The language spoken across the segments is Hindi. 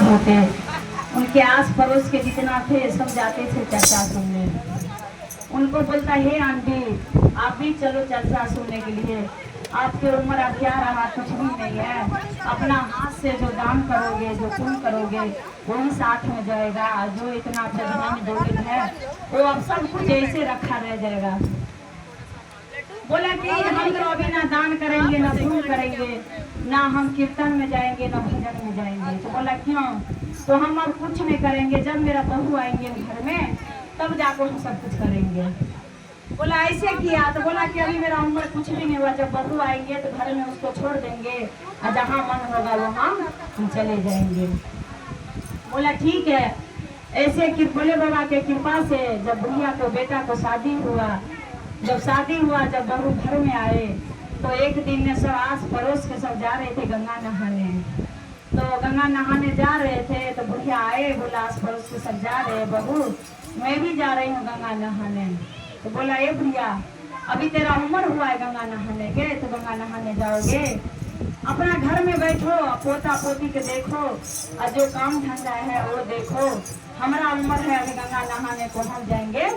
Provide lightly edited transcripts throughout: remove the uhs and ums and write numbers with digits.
होते, उनके आस पड़ोस के जितना थे सब जाते थे चर्चा सुनने। उनको बोलता, हे आंटी आप भी चलो चर्चा सुनने के लिए, आपकी उम्र अब क्या रहा, कुछ भी नहीं है, अपना हाथ से जो दान करोगे, जो पुण्य करोगे वही साथ में जाएगा, जो इतना धन दौलत है वो अब सब कुछ ऐसे रखा रह जाएगा। बोला कि हम तो अभी ना दान करेंगे ना पुण्य करेंगे, ना हम कीर्तन में जाएंगे ना भजन में जाएंगे। तो बोला क्यों? तो हम अब कुछ नहीं करेंगे, जब मेरा बहू आएंगे घर में तब जाकर हम सब कुछ करेंगे। बोला ऐसे किया? तो बोला कि अभी मेरा उम्र कुछ भी नहीं हुआ, जब बहू आएंगे तो घर में उसको छोड़ देंगे और जहाँ मन होगा वहाँ हम चले जाएंगे। बोला ठीक है। ऐसे कि भोले बाबा के कृपा से जब बुढ़िया को बेटा को शादी हुआ, जब शादी हुआ, जब बहू घर में आए तो एक दिन में सब आस पड़ोस के सब जा रहे थे गंगा नहाने। तो गंगा नहाने जा रहे थे तो बुढ़िया आए, बोला आस पड़ोस के सब जा रहे, बहू मैं भी जा रही हूँ गंगा नहाने। तो बोला ए बुढ़िया अभी तेरा उम्र हुआ है गंगा नहाने के, तो गंगा नहाने जाओगे? अपना घर में बैठो, पोता पोती के देखो और जो काम धंधा है वो देखो, हमारा उम्र है अभी गंगा नहाने को, हम जाएंगे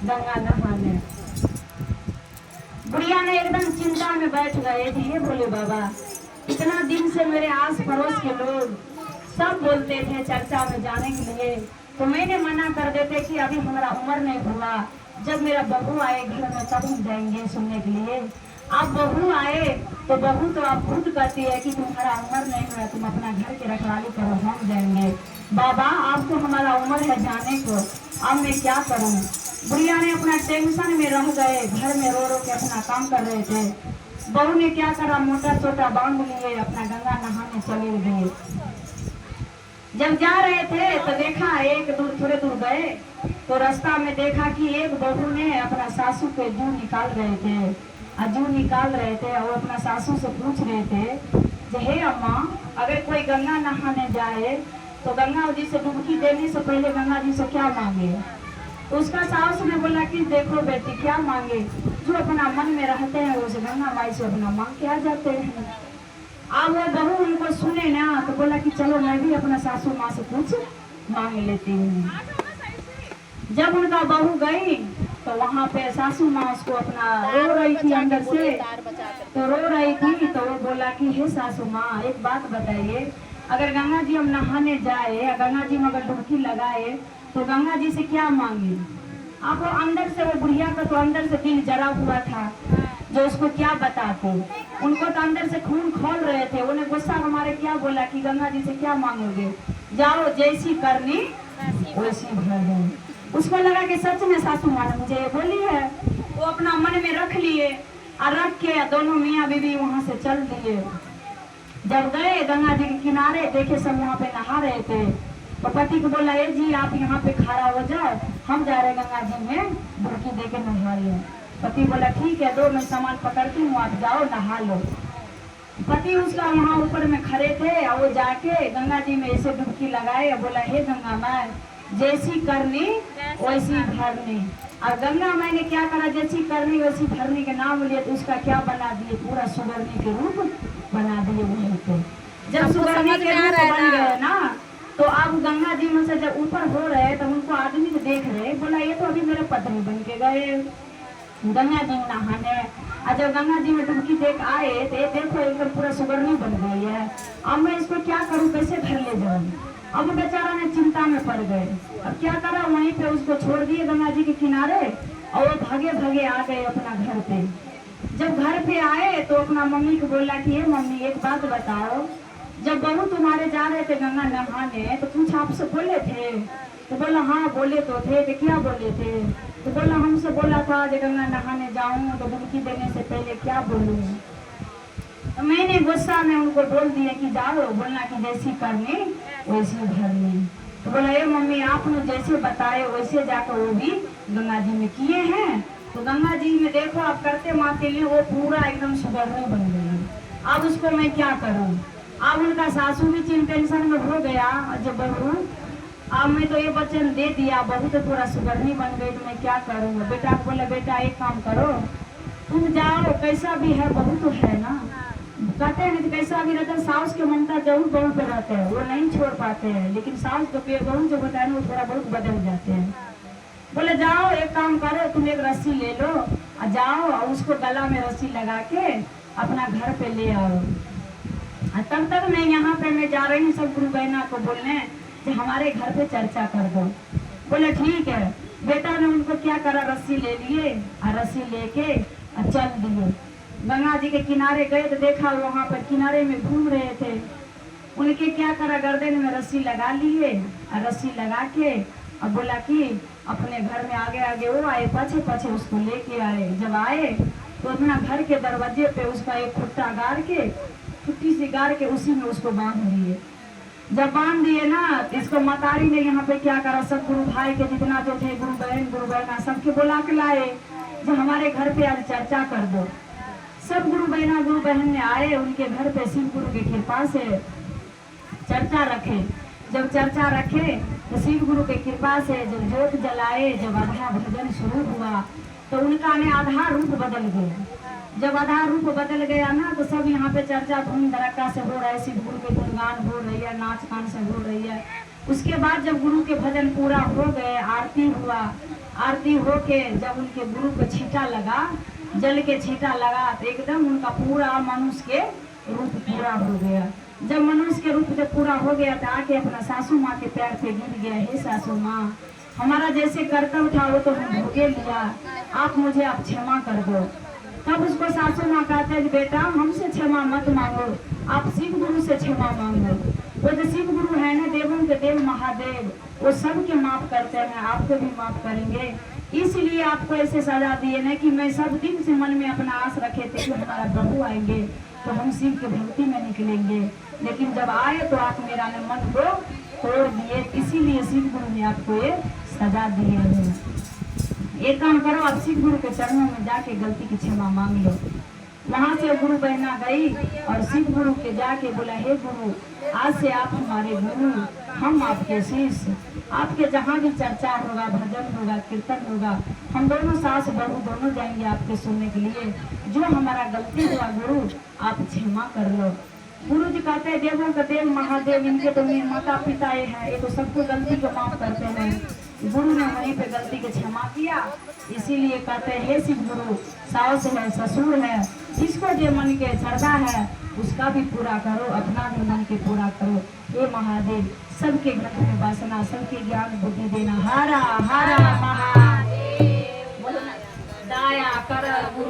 गंगा नहाने। बुढ़िया ने एकदम चिंता में बैठ गए, हे भोले बाबा इतना दिन से मेरे आस पड़ोस के लोग सब बोलते थे चर्चा में जाने के लिए, तो मैंने मना कर देते कि अभी हमारा उम्र नहीं हुआ, जब मेरा बहू आए घर में तब हम जाएंगे सुनने के लिए। आप बहू आए तो बहू तो आप खुद कहती है कि तुम्हारा उम्र नहीं हुआ, तुम अपना घर की रखवाली करो, हम जाएंगे। बाबा आपको हमारा उम्र है जाने को, अब मैं क्या करूं? बुढ़िया ने अपना टेंशन में रह गए, घर में रो रो के अपना काम कर रहे थे। बहू ने क्या करा, मोटा चोटा बांध लिए, अपना गंगा नहाने चले गए। जब जा रहे थे तो देखा, एक दूर थोड़े दूर गए तो रास्ता में देखा कि एक बहू ने अपना सासू के जू निकाल रहे थे, जू निकाल रहे थे और अपना सासू से पूछ रहे थे, हे अम्मा अगर कोई गंगा नहाने जाए तो गंगा जी से डुबकी देने से पहले गंगा जी से क्या मांगे? तो उसका सास ने बोला कि देखो बेटी क्या मांगे, जो अपना मन में रहते हैं वो गंगा माई से अपना मांग के आ जाते हैं। अब वो बहू उनको सुने ना तो बोला कि चलो मैं भी अपना सासू माँ से कुछ मांग लेती हूँ। जब उनका बहू गई तो वहाँ पे सासू माँ उसको अपना रो रही थी अंदर से, तो रो रही थी तो वो बोला कि हे सासू माँ एक बात बताइए, अगर गंगा जी हम नहाने जाए, गंगा जी में अगर डुबकी लगाए तो गंगा जी से क्या मांगे? आप वो अंदर से, वो बुढ़िया का तो अंदर से दिल जरा हुआ था, जो उसको क्या बताते, उनको तो अंदर से खून खोल रहे थे। उन्हें गुस्सा हमारे क्या बोला कि गंगा जी से क्या मांगोगे, जाओ जैसी करनी वैसी भर। उसको लगा कि सच में सासू माँ ने मुझे ये बोली है। वो अपना मन में रख लिए और रख के दोनों मियाँ बीवी वहाँ से चल दिए। जब गए गंगा जी के किनारे देखे सब वहाँ पे नहा रहे थे, तो पति को बोला ए जी आप यहाँ पे खड़ा हो जाओ, हम जा रहे गंगा जी में डुबकी दे के नहा रहे। पति बोला ठीक है, दो मैं सामान पकड़ती हूँ, आप जाओ नहा लो। पति उसका वहाँ ऊपर में खड़े थे और वो जाके गंगा जी में ऐसे डुबकी लगाए और बोला हे गंगा माँ जैसी करनी वैसी भरनी। और गंगा माँ ने क्या करा, जैसी करनी वैसी भरनी के नाम लिए तो उसका क्या बना दिए, पूरा सुगरनी के रूप बना दिए वहीं पे। जब सुगरनी के रूप बन गए ना तो अब गंगा जी में से जब ऊपर हो रहे तो उनको आदमी को देख रहे, बोला ये तो अभी मेरे पत्नी बन के गए गंगा जी में नहाने। और जब गंगा जी में डुबकी देख आए तो ये देखो एकदम पूरा सुगरनी बन गई है, अब मैं इसको क्या करूं, कैसे घर ले जाऊं? अब बेचारा ने चिंता में पड़ गए। अब क्या करा, वहीं पे उसको छोड़ दिए गंगा जी के किनारे और वो भागे भागे आ गए अपना घर पे। जब घर पे आए तो अपना मम्मी को बोला कि ये मम्मी एक बात बताओ, जब बहू तुम्हारे जा रहे थे गंगा नहाने तो कुछ आपसे बोले थे? तो बोला हाँ बोले तो थे। तो क्या बोले थे? तो बोला हमसे बोला था जब गंगा नहाने जाऊं तो डुबकी देने से पहले क्या बोलूं? तो मैंने गुस्सा में उनको बोल दिया कि जाओ, बोलना कि जैसी करनी वैसी भरनी। तो बोला ये मम्मी आपने जैसे बताए वैसे जाकर वो भी गंगा जी में किए हैं। तो गंगा जी में देखो आप करते माते लिए वो पूरा एकदम सुगरनी बन गई। अब उसको मैं क्या करूं? अब उनका सासू भी टेंशन में हो गया। जब बहू अब मैं तो ये वचन दे दिया, बहू तो पूरा सुगरनी बन गई तो मैं क्या करूँगा? बेटा को बोला बेटा एक काम करो, तुम जाओ, कैसा भी है बहू तो है ना, कहते हैं कैसा भी रहता है, सास के ममता जरूर बहू पे रहते हैं, वो नहीं छोड़ पाते हैं, लेकिन सास को बहू जो होता है ना वो थोड़ा बहुत बदल जाते हैं। बोले जाओ एक काम करो, तुम एक रस्सी ले लो और जाओ और उसको गला में रस्सी लगा के अपना घर पे ले आओ। तब तक मैं यहाँ पे मैं जा रही हूँ सब गुरु बहना को बोलने कि हमारे घर पे चर्चा कर दो। बोले ठीक है। बेटा ने उनको क्या करा, रस्सी ले लिए और रस्सी लेके और चल दिए। गंगा जी के किनारे गए तो देखा वहाँ पर किनारे में घूम रहे थे। उनके क्या करा, गर्दन में रस्सी लगा लिए और रस्सी लगा के और बोला कि अपने घर में आगे आगे वो आए, पछे पछे उसको लेके आए। जब आए तो अपना घर के दरवाजे पे उसका एक खुट्टा गाड़ के, छुट्टी सी गाड़ के उसी में उसको बांध दिए। जब बांध दिए ना, इसको मतारी ने यहाँ पे क्या करा, सब गुरु भाई के जितना जो थे गुरु बहना सबके बुला के लाए, जो हमारे घर पे आज चर्चा कर दो। सब गुरु बहन ने आए, उनके घर पे शिव गुरु की कृपा से चर्चा रखे। जब चर्चा रखे तो शिव गुरु की कृपा से जब जोत जलाए, जब आधा भजन शुरू हुआ तो उनका ने आधा रूप बदल गया। जब आधा रूप बदल गया ना तो सब यहाँ पे चर्चा धूम धड़क्का से हो रहा है, शिव गुरु के गुणगान हो रही है, नाच गान से हो रही है। उसके बाद जब गुरु के भजन पूरा हो गए, आरती हुआ, आरती हो के जब उनके गुरु को छींटा लगा, जल के छींटा लगा तो एकदम उनका पूरा मनुष्य के रूप पूरा हो गया। जब मनुष्य के रूप जब पूरा हो गया तो आके अपना सासू माँ के पैर पे गिर गया, हे सासू माँ, हमारा जैसे कर्तव्य था वो तो हम भोगे लिया, आप मुझे आप क्षमा कर दो। तब उसको सासू माँ कहते हैं बेटा हमसे क्षमा मत मांगो, आप शिव गुरु से क्षमा मांगो। वो जो शिव गुरु है ना, देवों के देव महादेव, वो सबके माफ करते हैं, आपको भी माफ करेंगे। इसलिए आपको ऐसे सजा दिए ना कि मैं सब दिन से मन में अपना आस रखे थे कि हमारा प्रभु आएंगे तो हम शिव की भक्ति में निकलेंगे, लेकिन जब आए तो आप मेरा ने मन को तोड़ दिए, इसीलिए शिव गुरु ने आपको ये सजा दिए हैं। एक काम करो, आप शिव गुरु के चरणों में जाके गलती की क्षमा मांग लो। वहां से गुरु बहना गई और शिव गुरु के जाके बोला, हे गुरु आज से आप हमारे गुरु, हम आपके शिष्य, आपके जहाँ भी चर्चा होगा, भजन होगा, कीर्तन होगा, हम दोनों सास बहू दोनों जाएंगे आपके सुनने के लिए। जो हमारा गलती हुआ गुरु आप क्षमा कर लो। गुरु जी कहते हैं देवों का देव महादेव, इनके तो मेरे माता पिता है, ये तो सबको गलती को माफ करते हैं। गुरु ने वहीं पे गलती को क्षमा किया, इसीलिए कहते हैं हे शिव गुरु, सास है ससुर है, जिसको जो मन के श्रद्धा है उसका भी पूरा करो, अपना भी मन के पूरा करो। हे महादेव सबके घर में वासना, सबके ज्ञान बुद्धि देना। हरा हरा महादेव, दया कर गुरु।